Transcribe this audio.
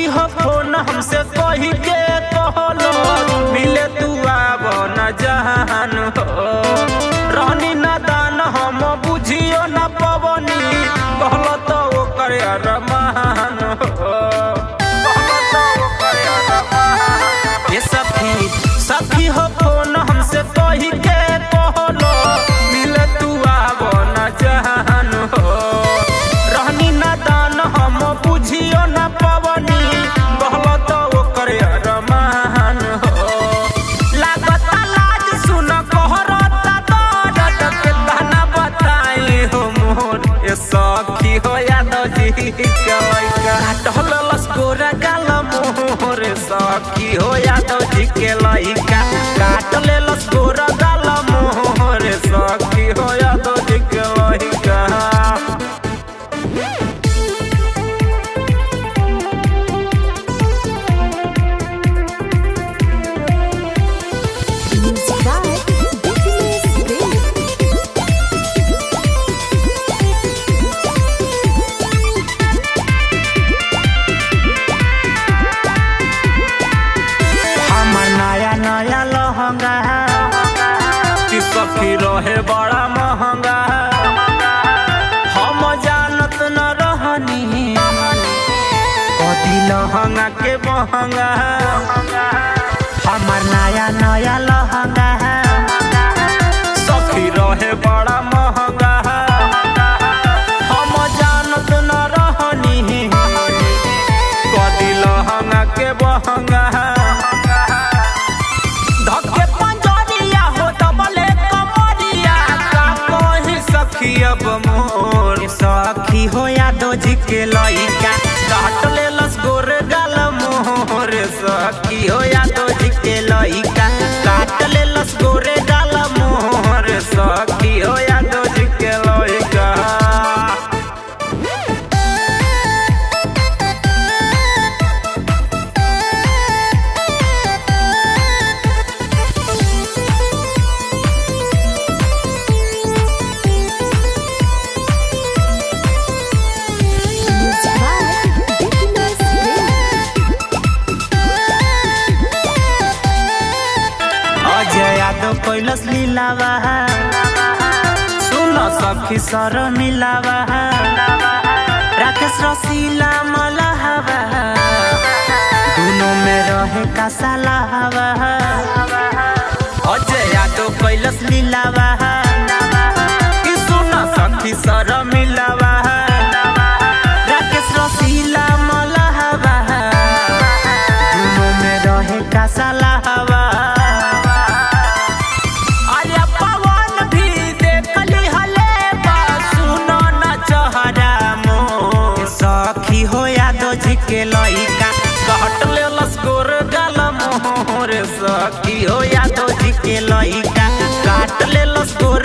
सखी हो फोन हमसे कही के कहलो मिले तू आब न जहान हो। रहनी नादान हम बुझियो न पवनी कहलो तो ओकर अरमान हो। सखी हो फोन हमसे कही के कहलो मिले तू आब न जहान हो। रहनी नादान हम बुझियो न पवनी कहलो तो ओकर अरमान हो। लागता लाज सुन कहरता दर्द के तना बताई हो मोर ए सखी हो यादव जी काटल लस्कोरा गाल मोर सखी हो यादव जी के लइका काटल लस्कोरा गाल मोर सखी हो यादव जी के लइका। नया लहंगा सखी रहे बड़ा महंगा हम जानत न रहनी कदी लहंगा के महंगा। हमार नया नया लहंगा सखी रहे बड़ा महंगा हम जानत न रहनी कदी लहंगा के महंगा। अब मोर सखी हो यादव जी के लइका काटल लस्कोर गाल मोर सखी हो यादव जी के लइका काटल लस्कोर गाल मोर सखी हो यादव जी के लइका। कैलस लीलावा सुन सखी सर मिलावा राकेश रसीला मलहवा दोनों में रहे का सलाहवा। अजय यादव कैलस लीलावा कि सुन सखी सर मिलावा राकेश रसीला मलहवा दोनों में रहे का सलाहवा। के लइका काटल लस्कोर गाल मोर सखी हो यादव जी के लइका काटल लस्कोर